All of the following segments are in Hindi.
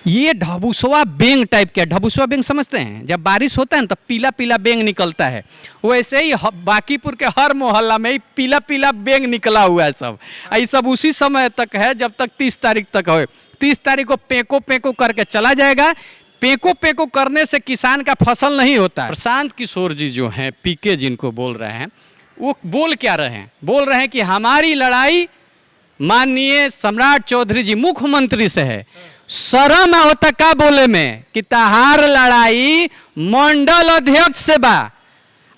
ये ढबुसवा बेंग टाइप के, ढबुसवा बेंग समझते हैं, जब बारिश होता है ना तो पीला पीला बेंग निकलता है, वैसे ही बांकीपुर के हर मोहल्ला में ही पीला पीला बेंग निकला हुआ है सब। ये सब उसी समय तक है जब तक 30 तारीख तक हो। 30 तारीख को पेको पेको करके चला जाएगा। पेको पेको करने से किसान का फसल नहीं होता। प्रशांत किशोर जी जो हैं, पीके जिनको बोल रहे हैं, वो बोल क्या रहे हैं? बोल रहे हैं कि हमारी लड़ाई माननीय सम्राट चौधरी जी मुख्यमंत्री से है। शर्म होता का बोले में कि तहार लड़ाई मंडल अध्यक्ष से बा।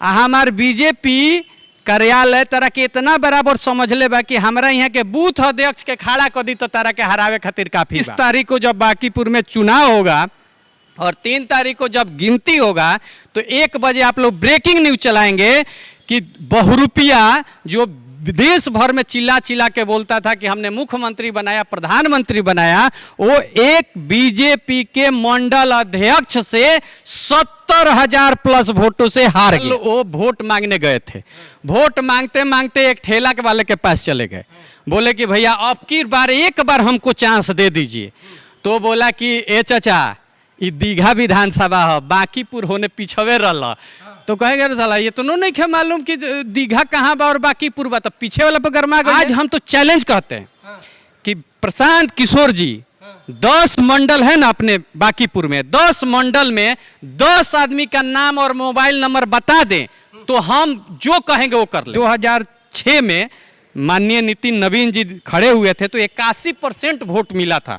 हमार बीजेपी कार्यालय तारा के इतना बराबर समझ ले बा कि हमारा यहाँ के बूथ अध्यक्ष के खड़ा कर दी तो तारा के हरावे खातिर काफी। 20 तारीख को जब बांकीपुर में चुनाव होगा और 3 तारीख को जब गिनती होगा तो 1 बजे आप लोग ब्रेकिंग न्यूज चलाएंगे कि बहुरूपिया जो देश भर में चिल्ला चिल्ला के बोलता था कि हमने मुख्यमंत्री बनाया, प्रधानमंत्री बनाया, वो एक बीजेपी के मंडल अध्यक्ष से 70,000 प्लस वोटों से हार गए। वो वोट मांगने गए थे, वोट मांगते मांगते एक ठेला के वाले के पास चले गए, बोले कि भैया अब की बार एक बार हमको चांस दे दीजिए। तो बोला कि ए चाचा ये दीघा विधानसभा है, बांकीपुर होने पिछवे रहा। तो कहेगा साला ये तो नहीं क्या मालूम कि दीघा कहाँ बा और बांकीपुर बा, तो पीछे वाला पर गरमा गया। आज हम तो चैलेंज कहते हैं कि प्रशांत किशोर जी 10 मंडल है ना अपने बांकीपुर में, 10 मंडल में 10 आदमी का नाम और मोबाइल नंबर बता दें तो हम जो कहेंगे वो कर ले। 2006 में माननीय नितिन नवीन जी खड़े हुए थे तो 81% वोट मिला था।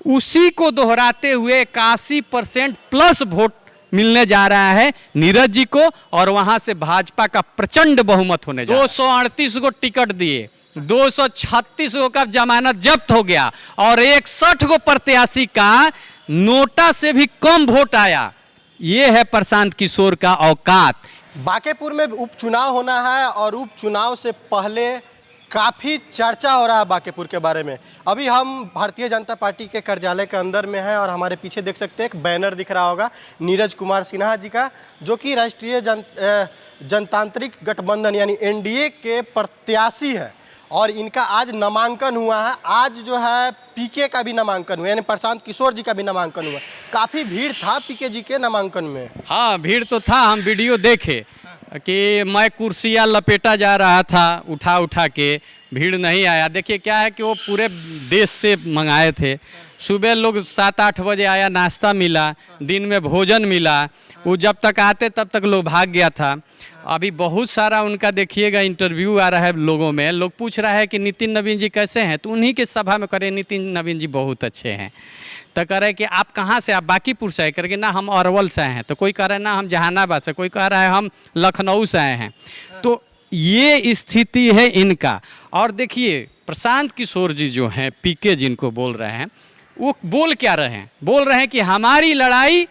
उसी को दोहराते हुए 81% प्लस वोट मिलने जा रहा है नीरज जी को, और वहां से भाजपा का प्रचंड बहुमत होने जा रहा है। 238 को टिकट दिए, 236 को का जमानत जब्त हो गया और 61 को प्रत्याशी का नोटा से भी कम वोट आया। ये है प्रशांत किशोर का औकात। बांकीपुर में उपचुनाव होना है और उपचुनाव से पहले काफ़ी चर्चा हो रहा है बांकीपुर के बारे में। अभी हम भारतीय जनता पार्टी के कार्यालय के अंदर में हैं और हमारे पीछे देख सकते हैं एक बैनर दिख रहा होगा नीरज कुमार सिन्हा जी का, जो कि राष्ट्रीय जनतांत्रिक गठबंधन यानी एनडीए के प्रत्याशी है और इनका आज नामांकन हुआ है। आज जो है पीके का भी नामांकन हुआ, यानी प्रशांत किशोर जी का भी नामांकन हुआ। काफ़ी भीड़ था पीके जी के नामांकन में। हाँ भीड़ तो था, हम वीडियो देखे कि मैं कुर्सियाँ लपेटा जा रहा था उठा उठा के, भीड़ नहीं आया। देखिए क्या है कि वो पूरे देश से मंगाए थे। सुबह लोग 7-8 बजे आया, नाश्ता मिला, दिन में भोजन मिला, वो जब तक आते तब तक लोग भाग गया था। अभी बहुत सारा उनका देखिएगा इंटरव्यू आ रहा है लोगों में, लोग पूछ रहा है कि नितिन नवीन जी कैसे हैं, तो उन्हीं के सभा में करे नितिन नवीन जी बहुत अच्छे हैं। तो कह रहे कि आप कहाँ से, आप बांकीपुर से आए, करके ना हम अरवल से आए हैं, तो कोई कह रहा है ना हम जहानाबाद से, कोई कह रहा है हम लखनऊ से आए हैं। तो ये स्थिति है इनका। और देखिए प्रशांत किशोर जी जो हैं, पीके जिनको बोल रहे हैं, वो बोल क्या रहे हैं? बोल रहे हैं कि हमारी लड़ाई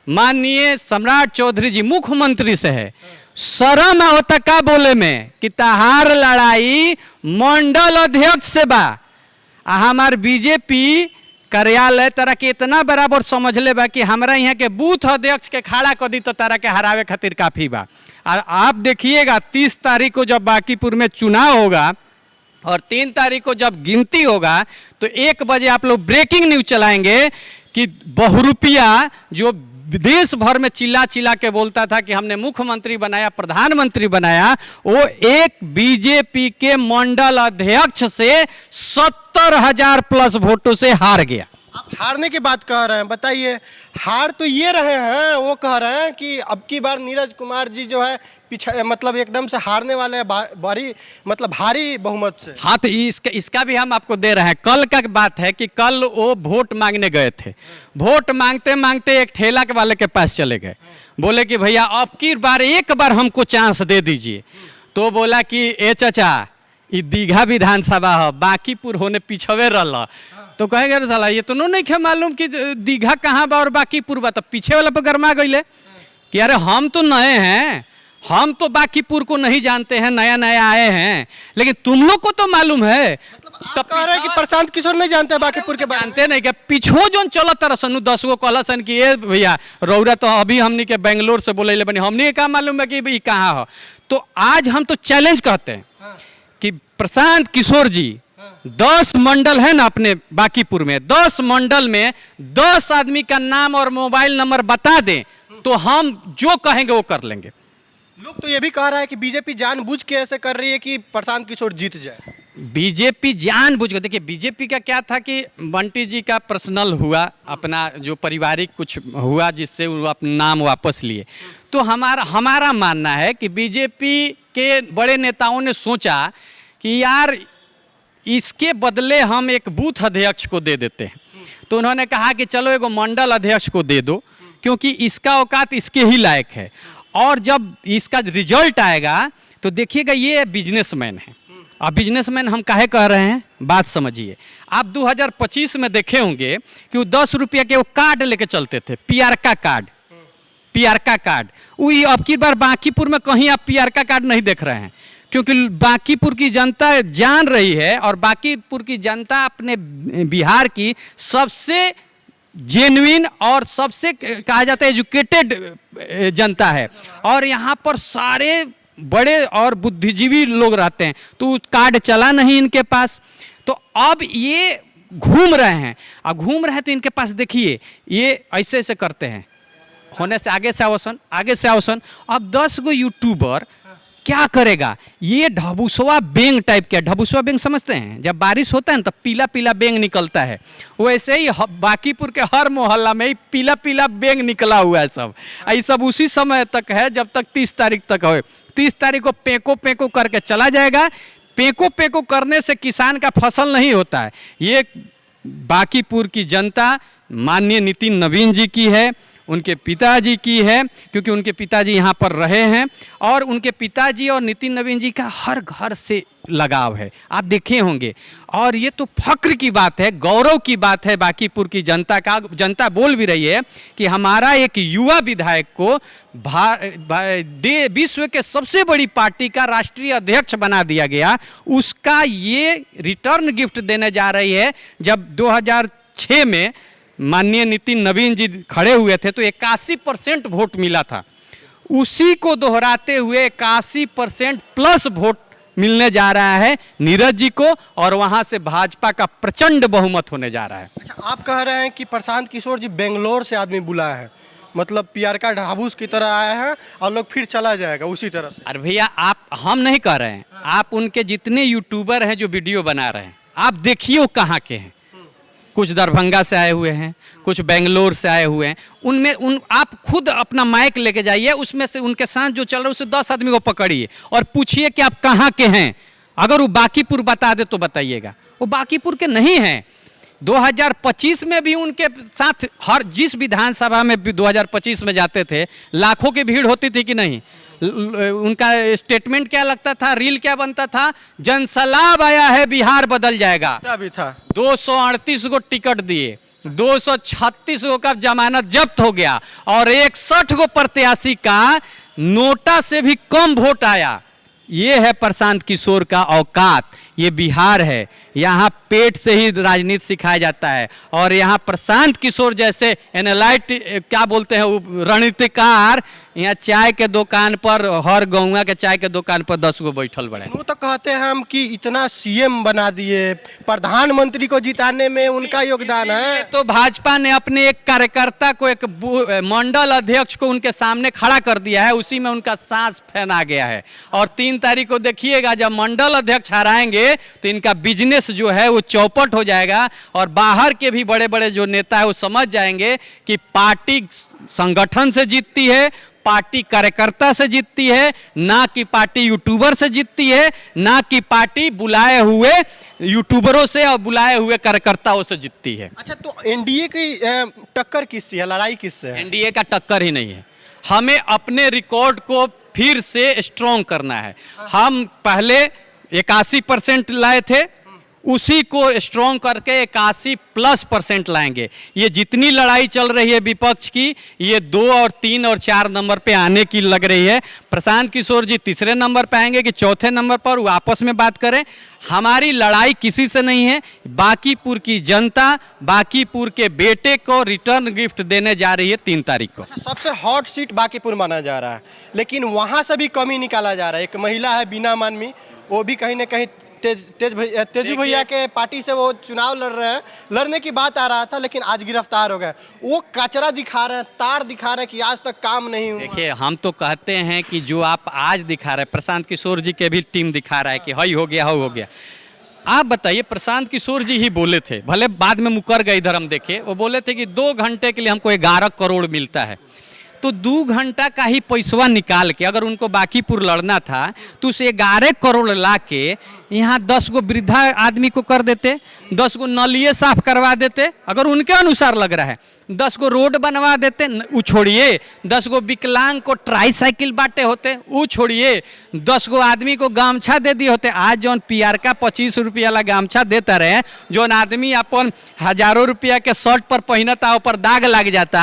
माननीय सम्राट चौधरी जी मुख्यमंत्री से है। शर्म होता का बोले में कि तहार लड़ाई मंडल अध्यक्ष से बा। हमार बीजेपी कार्यालय तारा के इतना बराबर समझ ले बा कि हमारा यहाँ के बूथ अध्यक्ष के खड़ा कर दी तो तारा के हरावे खातिर काफी बा। आप देखिएगा 30 तारीख को जब बांकीपुर में चुनाव होगा और 3 तारीख को जब गिनती होगा तो 1 बजे आप लोग ब्रेकिंग न्यूज चलाएंगे कि बहुरूपिया जो देश भर में चिल्ला चिल्ला के बोलता था कि हमने मुख्यमंत्री बनाया, प्रधानमंत्री बनाया, वो एक बीजेपी के मंडल अध्यक्ष से 70,000 प्लस वोटों से हार गया। आप हारने की बात कह रहे हैं, बताइए। हार तो ये रहे हैं, वो कह रहे हैं कि अब की बार नीरज कुमार जी जो है पीछे मतलब एकदम से हारने वाले हैं, भारी बहुमत से। हाँ तो इसका भी हम आपको दे रहे हैं। कल का बात है कि कल वो वोट मांगने गए थे, वोट मांगते मांगते एक ठेला के वाले के पास चले गए, बोले कि भैया अब की बार एक बार हमको चांस दे दीजिए। तो बोला कि ए चाचा ये दीघा विधानसभा है, बांकीपुर होने पिछवे रहा। तो कहेगा साला ये तो नहीं क्या मालूम कि दीघा कहाँ बा और बांकीपुर बा, तो पीछे वाला पर गरमा गए कि अरे हम तो नए हैं, हम तो बांकीपुर को नहीं जानते हैं, नया नया आए हैं, लेकिन तुम लोग को तो मालूम है। मतलब आप कह रहे हैं कि प्रशांत किशोर नहीं जानते बांकीपुर के बारे में? जानते नहीं क्या? पिछो जो चलो तरह सनु 10 गो कहला सन कि ये भैया रौरा तो अभी हमने के बेंगलोर से बोले बनी, हमने क्या मालूम है कि भाई कहाँ हो। तो आज हम तो चैलेंज कहते हैं कि प्रशांत किशोर जी 10 मंडल है ना अपने बांकीपुर में, 10 मंडल में 10 आदमी का नाम और मोबाइल नंबर बता दें तो हम जो कहेंगे वो कर लेंगे। लोग तो ये भी कह रहा है कि बीजेपी जानबूझ के ऐसे कर रही है कि प्रशांत किशोर जीत जाए। बीजेपी जानबूझ के, देखिए बीजेपी का क्या था कि बंटी जी का पर्सनल हुआ, अपना जो पारिवारिक कुछ हुआ जिससे वो अपना नाम वापस लिए। तो हमारा मानना है कि बीजेपी के बड़े नेताओं ने सोचा कि यार इसके बदले हम एक बूथ अध्यक्ष को दे देते हैं। तो उन्होंने कहा कि चलो एगो मंडल अध्यक्ष को दे दो, क्योंकि इसका औकात इसके ही लायक है। और जब इसका रिजल्ट आएगा तो देखिएगा ये बिजनेसमैन है। अब बिजनेसमैन हम काहे कह रहे हैं, बात समझिए। आप 2025 में देखे होंगे कि वो 10 रुपये के वो कार्ड लेके चलते थे, पीआरका कार्ड, पीआरका कार्ड। वही अब की बार बांकीपुर में कहीं आप पीआरका कार्ड नहीं देख रहे हैं, क्योंकि बांकीपुर की जनता जान रही है और बांकीपुर की जनता अपने बिहार की सबसे जेन्युइन और सबसे कहा जाता है एजुकेटेड जनता है। और यहाँ पर सारे बड़े और बुद्धिजीवी लोग रहते हैं, तो कार्ड चला नहीं इनके पास। तो अब ये घूम रहे हैं, अब घूम रहे हैं तो इनके पास देखिए ये ऐसे ऐसे करते हैं, होने से आगे से अवसन, आगे से अवसन। अब 10 गो यूट्यूबर क्या करेगा, ये ढबुसवा बेंग टाइप के, ढबुसवा बेंग समझते हैं, जब बारिश होता है ना तो पीला पीला बेंग निकलता है, वैसे ही बांकीपुर के हर मोहल्ला में ही पीला पीला बेंग निकला हुआ है सब। ये सब उसी समय तक है जब तक 30 तारीख तक हो। 30 तारीख को पेको पेको करके चला जाएगा। पेको पेको करने से किसान का फसल नहीं होता है। ये बांकीपुर की जनता माननीय नितिन नवीन जी की है, उनके पिताजी की है, क्योंकि उनके पिताजी यहाँ पर रहे हैं और उनके पिताजी और नितिन नवीन जी का हर घर से लगाव है, आप देखे होंगे। और ये तो फक्र की बात है, गौरव की बात है बांकीपुर की जनता का। जनता बोल भी रही है कि हमारा एक युवा विधायक को विश्व के सबसे बड़ी पार्टी का राष्ट्रीय अध्यक्ष बना दिया गया। उसका ये रिटर्न गिफ्ट देने जा रही है। जब 2006 में माननीय नितिन नवीन जी खड़े हुए थे तो 81% वोट मिला था, उसी को दोहराते हुए 81% प्लस वोट मिलने जा रहा है नीरज जी को, और वहां से भाजपा का प्रचंड बहुमत होने जा रहा है। अच्छा, आप कह रहे हैं कि प्रशांत किशोर जी बेंगलोर से आदमी बुलाए हैं, मतलब पीआरका ढाबूस की तरह आए हैं और लोग फिर चला जाएगा उसी तरह से। अरे भैया हम नहीं कह रहे हैं, आप उनके जितने यूट्यूबर हैं जो वीडियो बना रहे हैं आप देखिए वो कहाँ के हैं। कुछ दरभंगा से आए हुए हैं, कुछ बेंगलोर से आए हुए हैं। उनमें आप खुद अपना माइक लेके जाइए, उसमें से उनके साथ जो चल रहा है उससे 10 आदमी को पकड़िए और पूछिए कि आप कहाँ के हैं। अगर वो बांकीपुर बता दे तो बताइएगा, वो बांकीपुर के नहीं हैं। 2025 में भी उनके साथ हर जिस विधानसभा में भी 2025 में जाते थे लाखों की भीड़ होती थी कि नहीं। उनका स्टेटमेंट क्या लगता था, रील क्या बनता था, जनसलाब आया है बिहार बदल जाएगा। अभी था 238 को टिकट दिए, 236 को का जमानत जब्त हो गया और 61 को प्रत्याशी का नोटा से भी कम वोट आया। ये है प्रशांत किशोर का औकात। ये बिहार है, यहाँ पेट से ही राजनीति सिखाया जाता है। और यहाँ प्रशांत किशोर जैसे एनालाइट क्या बोलते हैं वो रणनीतिकार, यहाँ चाय के दुकान पर, हर गौवा के चाय के दुकान पर 10 गो बैठल बड़े। वो तो कहते हैं हम कि इतना सीएम बना दिए, प्रधानमंत्री को जिताने में उनका योगदान है। तो भाजपा ने अपने एक कार्यकर्ता को, एक मंडल अध्यक्ष को उनके सामने खड़ा कर दिया है, उसी में उनका सांस फैना गया है। और 3 तारीख को देखिएगा जब मंडल अध्यक्ष हराएंगे तो इनका बिजनेस जो है वो चौपट हो जाएगा। और बाहर के भी बड़े बड़े जो नेता है वो समझ जाएंगे कि पार्टी संगठन से जीतती है, पार्टी कार्यकर्ता से जीतती है, ना कि पार्टी यूट्यूबर से जीतती है, ना कि पार्टी बुलाए हुए यूट्यूबरों से और बुलाए हुए कार्यकर्ताओं से जीतती है। अच्छा, तो एनडीए की टक्कर किससे है, लड़ाई किससे है? एनडीए का टक्कर ही नहीं है। हमें अपने रिकॉर्ड को फिर से स्ट्रॉन्ग करना है। हम पहले 81% लाए थे, उसी को स्ट्रॉन्ग करके 81+% लाएंगे। ये जितनी लड़ाई चल रही है विपक्ष की, ये 2 और 3 और 4 नंबर पे आने की लग रही है। प्रशांत किशोर जी तीसरे नंबर पे आएंगे कि चौथे नंबर पर, वो आपस में बात करें। हमारी लड़ाई किसी से नहीं है। बांकीपुर की जनता बांकीपुर के बेटे को रिटर्न गिफ्ट देने जा रही है 3 तारीख को। अच्छा, सबसे हॉट सीट बांकीपुर माना जा रहा है, लेकिन वहाँ से भी कमी निकाला जा रहा है। एक महिला है बीना मानवी, वो भी कहीं ना कहीं तेजू भैया के पार्टी से वो चुनाव लड़ रहे हैं, लड़ने की बात आ रहा था, लेकिन आज गिरफ्तार हो गए। वो कचरा दिखा रहे हैं, तार दिखा रहे हैं कि आज तक काम नहीं हुआ। देखिए, हम तो कहते हैं कि जो आप आज दिखा रहे हैं, प्रशांत किशोर जी के भी टीम दिखा रहा है कि हई हो गया, हो गया। आप बताइए, प्रशांत किशोर जी ही बोले थे, भले बाद में मुकर गए इधर हम देखे, वो बोले थे कि 2 घंटे के लिए हमको 11 करोड़ मिलता है। तो 2 घंटा का ही पैसवा निकाल के अगर उनको बांकीपुर लड़ना था तो उसे 11 करोड़ ला के यहाँ 10 गो वृद्धा आदमी को कर देते, 10 गो नलिए साफ करवा देते, अगर उनके अनुसार लग रहा है 10 गो रोड बनवा देते, वो छोड़िए 10 गो विकलांग को ट्राईसाइकिल बांटे होते, वो छोड़िए 10 गो आदमी को गामछा दे दिए होते। आज जौन पीआर का 25 रुपया वाला गामछा देता रहे, जौन आदमी अपन हजारों रुपया के शर्ट पर पहनता ऊपर दाग लग जाता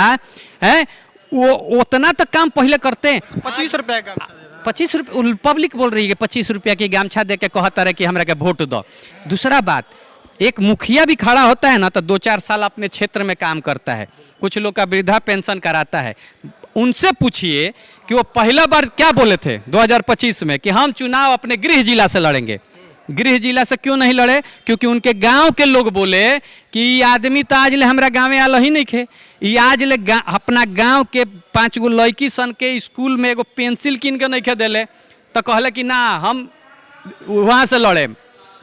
है, वो उतना तक काम पहले करते हैं। 25 रुपये का 25 रुपये पब्लिक बोल रही है कि 25 रुपया की गामछा दे के कहता रहे कि हमरा के वोट दो। दूसरा बात, एक मुखिया भी खड़ा होता है ना तो 2-4 साल अपने क्षेत्र में काम करता है, कुछ लोग का वृद्धा पेंशन कराता है। उनसे पूछिए कि वो पहला बार क्या बोले थे 2025 में कि हम चुनाव अपने गृह जिला से लड़ेंगे। गृह जिला से क्यों नहीं लड़े? क्योंकि उनके गांव के लोग बोले कि ये आदमी तो आज ले हमारा गाँव में आल ही नहीं खे, ये आज ले अपना गांव के 5 गो लड़की सन के स्कूल में एगो पेंसिल किन के नहीं खे दिले, तो कहले कि ना हम वहाँ से लड़े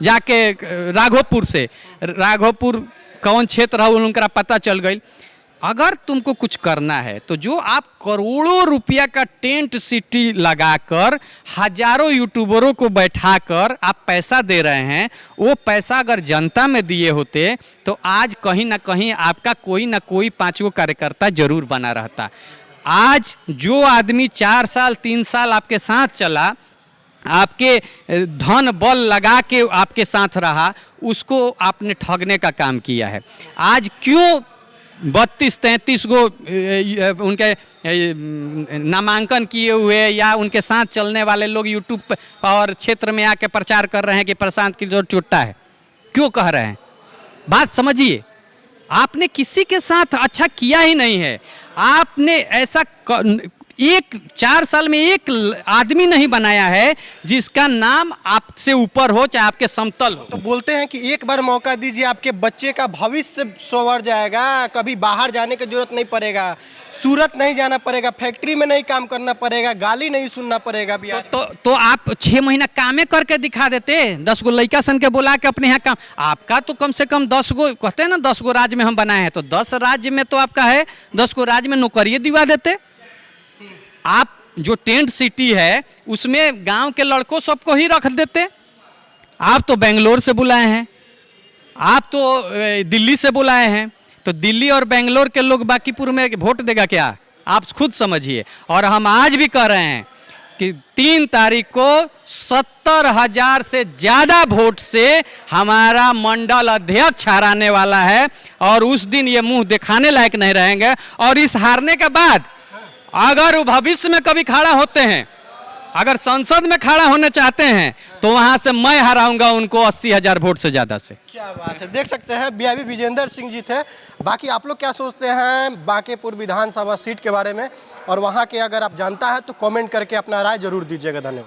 जाके राघोपुर से। राघोपुर कौन क्षेत्र है उनका पता चल गई। अगर तुमको कुछ करना है तो जो आप करोड़ों रुपया का टेंट सिटी लगाकर हजारों यूट्यूबरों को बैठाकर आप पैसा दे रहे हैं, वो पैसा अगर जनता में दिए होते तो आज कहीं ना कहीं आपका कोई ना कोई 5 गो कार्यकर्ता जरूर बना रहता। आज जो आदमी 4 साल 3 साल आपके साथ चला, आपके धन बल लगा के आपके साथ रहा, उसको आपने ठगने का काम किया है। आज क्यों 32-33 गो उनके नामांकन किए हुए या उनके साथ चलने वाले लोग यूट्यूब और क्षेत्र में आके प्रचार कर रहे हैं कि प्रशांत किशोर चुट्टा है? क्यों कह रहे हैं? बात समझिए, आपने किसी के साथ अच्छा किया ही नहीं है। आपने ऐसा 4 साल में एक आदमी नहीं बनाया है जिसका नाम आपसे ऊपर हो चाहे आपके समतल हो। तो बोलते हैं कि एक बार मौका दीजिए, आपके बच्चे का भविष्य संवर जाएगा, कभी बाहर जाने की जरूरत नहीं पड़ेगा, सूरत नहीं जाना पड़ेगा, फैक्ट्री में नहीं काम करना पड़ेगा, गाली नहीं सुनना पड़ेगा। तो आप 6 महीना कामे करके दिखा देते, 10 गो लड़का सन के बुला के अपने यहाँ काम। आपका तो कम से कम 10 गो कहते हैं ना 10 गो राज्य में हम बनाए हैं, तो 10 राज्य में तो आपका है, 10 गो राज्य में नौकरी दिवा देते। आप जो टेंट सिटी है उसमें गांव के लड़कों सबको ही रख देते। आप तो बेंगलोर से बुलाए हैं, आप तो दिल्ली से बुलाए हैं, तो दिल्ली और बेंगलोर के लोग बांकीपुर में वोट देगा क्या? आप खुद समझिए। और हम आज भी कह रहे हैं कि 3 तारीख को 70,000 से ज़्यादा वोट से हमारा मंडल अध्यक्ष हराने वाला है, और उस दिन ये मुंह दिखाने लायक नहीं रहेंगे। और इस हारने के बाद अगर वो भविष्य में कभी खड़ा होते हैं, अगर संसद में खड़ा होने चाहते हैं, तो वहां से मैं हराऊंगा उनको 80,000 वोट से ज़्यादा से। क्या बात है, देख सकते हैं बीआईबी विजेंद्र सिंह जी थे। बाकी आप लोग क्या सोचते हैं बांकीपुर विधानसभा सीट के बारे में, और वहां के अगर आप जानता है तो कमेंट करके अपना राय जरूर दीजिएगा। धन्यवाद।